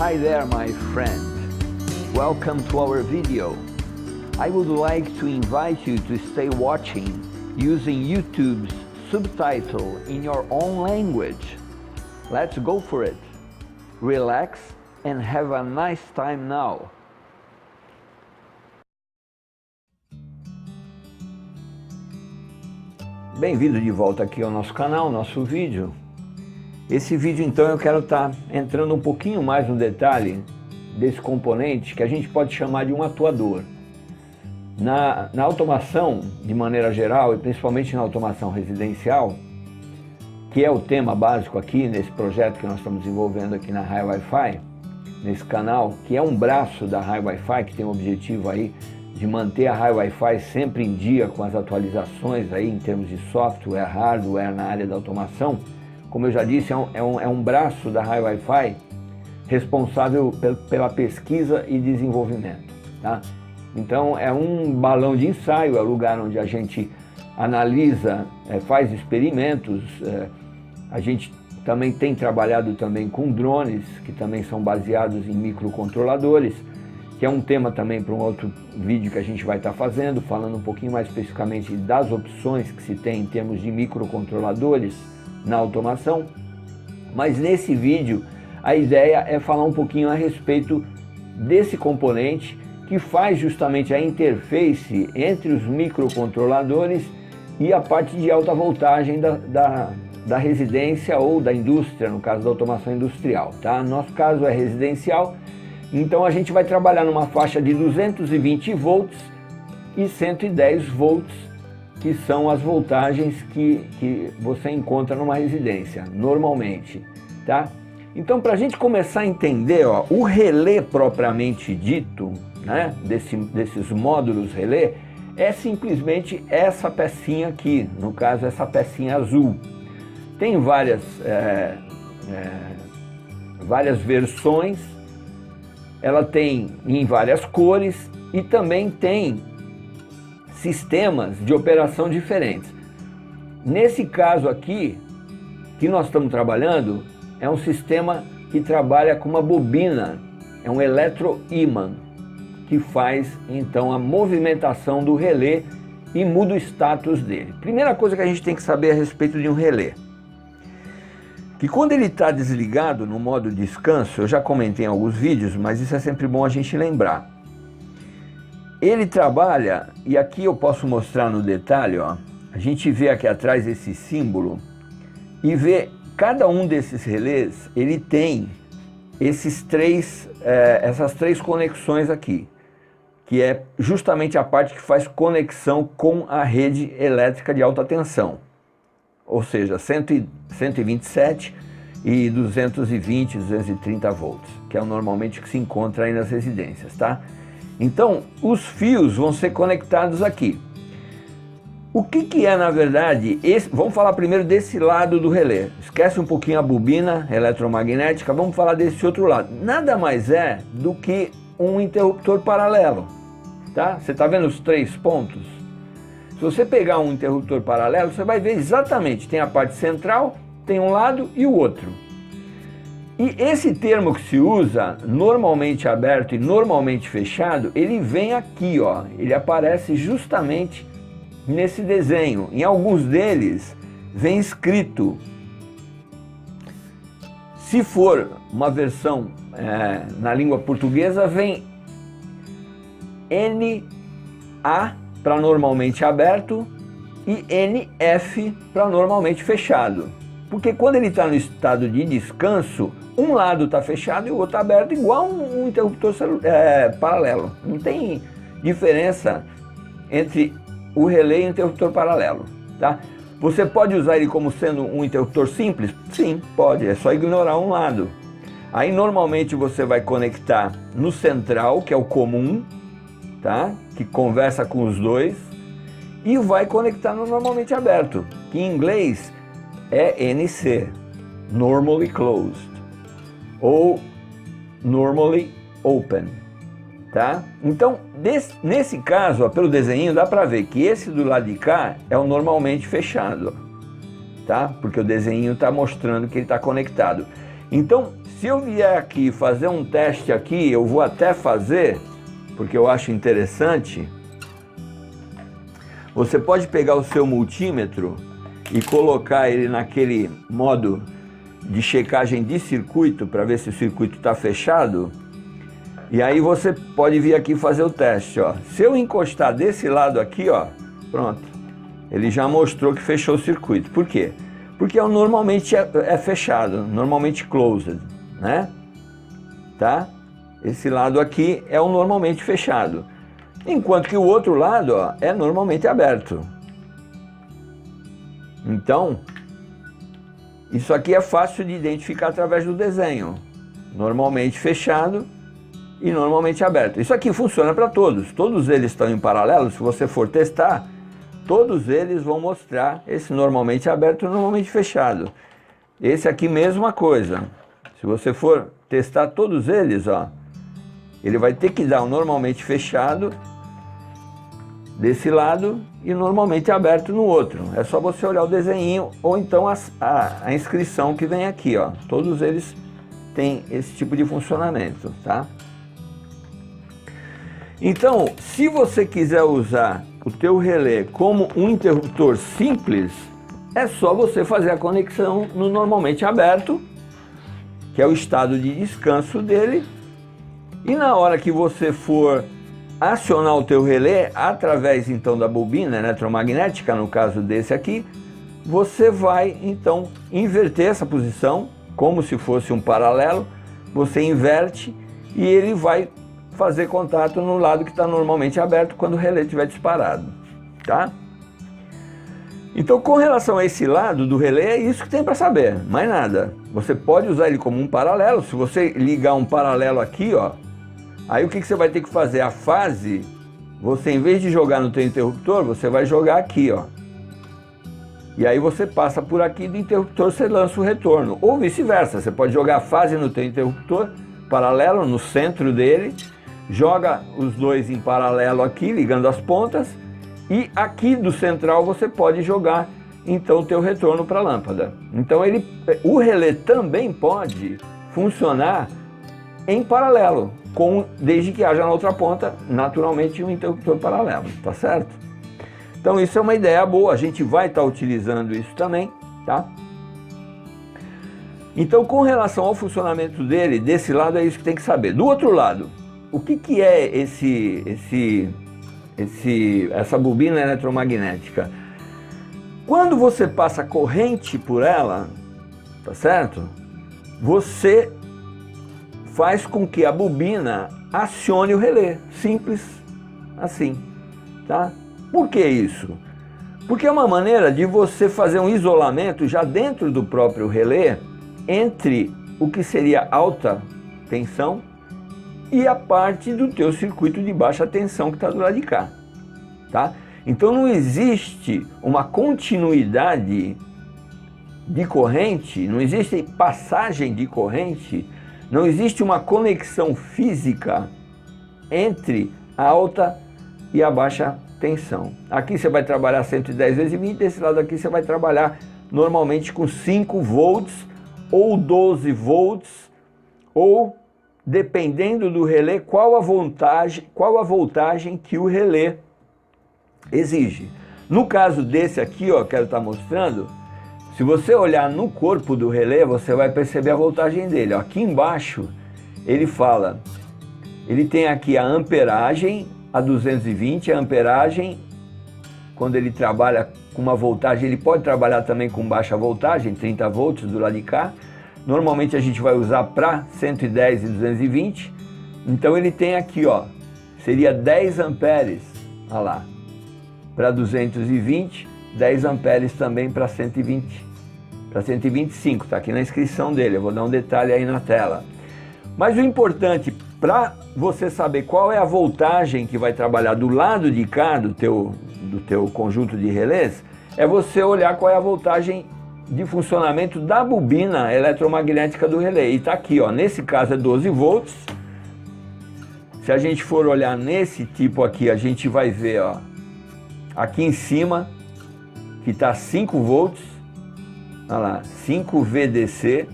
Hi there, my friend. Welcome to our video. I would like to invite you to stay watching using YouTube's subtitle in your own language. Let's go for it. Relax and have a nice time now. Bem-vindo de volta aqui ao nosso canal, nosso vídeo. Esse vídeo então eu quero estar entrando um pouquinho mais no detalhe desse componente que a gente pode chamar de um atuador. Na automação, de maneira geral, e principalmente na automação residencial, que é o tema básico aqui nesse projeto que nós estamos desenvolvendo aqui na Hi Wi-Fi, nesse canal, que é um braço da Hi Wi-Fi, que tem o objetivo aí de manter a Hi Wi-Fi sempre em dia com as atualizações aí em termos de software, hardware na área da automação. Como eu já disse, é um braço da Hi Wi-Fi responsável pela pesquisa e desenvolvimento, tá? Então é um balão de ensaio, é o lugar onde a gente analisa, faz experimentos. A gente também tem trabalhado também com drones, que também são baseados em microcontroladores, que é um tema também para um outro vídeo que a gente vai estar fazendo, falando um pouquinho mais especificamente das opções que se tem em termos de microcontroladores na automação. Mas nesse vídeo a ideia é falar um pouquinho a respeito desse componente que faz justamente a interface entre os microcontroladores e a parte de alta voltagem da residência ou da indústria, no caso da automação industrial, tá? No nosso caso é residencial, então a gente vai trabalhar numa faixa de 220 volts e 110 volts, que são as voltagens que você encontra numa residência, normalmente, tá? Então, para a gente começar a entender, ó, o relé propriamente dito, né, desses módulos relé, é simplesmente essa pecinha aqui, no caso essa pecinha azul. Tem várias versões, ela tem em várias cores e também tem sistemas de operação diferentes. Nesse caso aqui, que nós estamos trabalhando, é um sistema que trabalha com uma bobina, é um eletroímã, que faz então a movimentação do relé e muda o status dele. Primeira coisa que a gente tem que saber a respeito de um relé, que quando ele está desligado no modo descanso, eu já comentei em alguns vídeos, mas isso é sempre bom a gente lembrar. Ele trabalha, e aqui eu posso mostrar no detalhe, ó, a gente vê aqui atrás esse símbolo e vê cada um desses relés, ele tem essas três conexões aqui, que é justamente a parte que faz conexão com a rede elétrica de alta tensão, ou seja, 127 e 220, 230 volts, que é normalmente o que se encontra aí nas residências, tá? Então, os fios vão ser conectados aqui. O que é, na verdade, vamos falar primeiro desse lado do relé. Esquece um pouquinho a bobina eletromagnética, vamos falar desse outro lado. Nada mais é do que um interruptor paralelo, tá? Você está vendo os três pontos? Se você pegar um interruptor paralelo, você vai ver exatamente, tem a parte central, tem um lado e o outro. E esse termo que se usa, normalmente aberto e normalmente fechado, ele vem aqui, ó, ele aparece justamente nesse desenho. Em alguns deles vem escrito, se for uma versão na língua portuguesa, vem NA para normalmente aberto e NF para normalmente fechado. Porque quando ele está no estado de descanso, um lado está fechado e o outro aberto, igual um interruptor paralelo. Não tem diferença entre o relé e o interruptor paralelo, tá? Você pode usar ele como sendo um interruptor simples? Sim, pode, é só ignorar um lado. Aí normalmente você vai conectar no central, que é o comum, tá? Que conversa com os dois, e vai conectar no normalmente aberto, que em inglês é NC, Normally Closed, ou Normally Open, tá? Então, nesse caso, ó, pelo desenho, dá para ver que esse do lado de cá é o normalmente fechado, tá? Porque o desenho está mostrando que ele está conectado. Então, se eu vier aqui fazer um teste aqui, eu vou até fazer, porque eu acho interessante, você pode pegar o seu multímetro e colocar ele naquele modo de checagem de circuito, para ver se o circuito está fechado, e aí você pode vir aqui fazer o teste, ó. Se eu encostar desse lado aqui, ó, pronto, ele já mostrou que fechou o circuito. Por quê? Porque normalmente é fechado, normalmente closed, né? Tá? Esse lado aqui é o normalmente fechado, enquanto que o outro lado, ó, é normalmente aberto. Então, isso aqui é fácil de identificar através do desenho, normalmente fechado e normalmente aberto. Isso aqui funciona para todos eles estão em paralelo. Se você for testar, todos eles vão mostrar esse normalmente aberto e normalmente fechado. Esse aqui, mesma coisa. Se você for testar todos eles, ó, ele vai ter que dar um normalmente fechado desse lado e normalmente aberto no outro. É só você olhar o desenho ou então a inscrição que vem aqui, ó. Todos eles têm esse tipo de funcionamento, tá? Então, se você quiser usar o teu relé como um interruptor simples, é só você fazer a conexão no normalmente aberto, que é o estado de descanso dele, e na hora que você for acionar o teu relé, através então da bobina eletromagnética, no caso desse aqui, você vai então inverter essa posição, como se fosse um paralelo, você inverte e ele vai fazer contato no lado que está normalmente aberto quando o relé estiver disparado, tá? Então, com relação a esse lado do relé, é isso que tem para saber, mais nada. Você pode usar ele como um paralelo. Se você ligar um paralelo aqui, ó, aí o que você vai ter que fazer? A fase, você em vez de jogar no teu interruptor, você vai jogar aqui, ó. E aí você passa por aqui do interruptor, você lança o retorno. Ou vice-versa, você pode jogar a fase no teu interruptor, paralelo, no centro dele, joga os dois em paralelo aqui, ligando as pontas, e aqui do central você pode jogar então o teu retorno para a lâmpada. Então o relé também pode funcionar em paralelo, desde que haja na outra ponta, naturalmente, um interruptor paralelo, tá certo? Então isso é uma ideia boa, a gente vai estar utilizando isso também, tá? Então, com relação ao funcionamento dele, desse lado é isso que tem que saber. Do outro lado, o que é essa bobina eletromagnética? Quando você passa corrente por ela, tá certo? Você faz com que a bobina acione o relé, simples assim, tá? Por que isso? Porque é uma maneira de você fazer um isolamento já dentro do próprio relé entre o que seria alta tensão e a parte do teu circuito de baixa tensão que está do lado de cá, tá? Então não existe uma continuidade de corrente, não existe passagem de corrente, não existe uma conexão física entre a alta e a baixa tensão. Aqui você vai trabalhar 110 vezes 20, desse lado aqui você vai trabalhar normalmente com 5 volts ou 12 volts, ou dependendo do relé, qual a voltagem que o relé exige. No caso desse aqui, ó, quero estar mostrando, se você olhar no corpo do relé, você vai perceber a voltagem dele. Ó, aqui embaixo, ele fala, ele tem aqui a amperagem, a 220, a amperagem, quando ele trabalha com uma voltagem, ele pode trabalhar também com baixa voltagem, 30 volts do lado de cá. Normalmente a gente vai usar para 110 e 220, então ele tem aqui, ó, seria 10 amperes, olha lá, para 220, 10 amperes também para 120, para 125, tá aqui na inscrição dele, eu vou dar um detalhe aí na tela. Mas o importante para você saber qual é a voltagem que vai trabalhar do lado de cá do teu conjunto de relés, é você olhar qual é a voltagem de funcionamento da bobina eletromagnética do relé. E está aqui, ó, nesse caso é 12 volts. Se a gente for olhar nesse tipo aqui, a gente vai ver, ó, aqui em cima, que está 5 volts, olha lá, 5 VDC,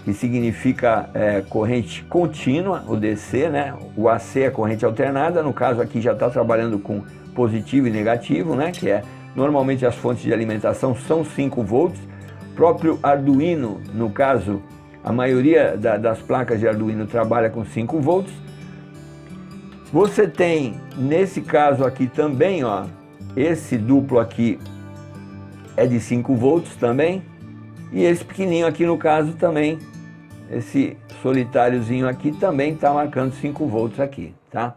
que significa corrente contínua, o DC, né? O AC é corrente alternada, no caso aqui já está trabalhando com positivo e negativo, né? Que normalmente as fontes de alimentação são 5 volts, próprio Arduino, no caso, a maioria das placas de Arduino trabalha com 5 volts. Você tem, nesse caso aqui também, ó, esse duplo aqui é de 5 volts também, e esse pequenininho aqui no caso também, esse solitáriozinho aqui também está marcando 5 volts aqui, tá?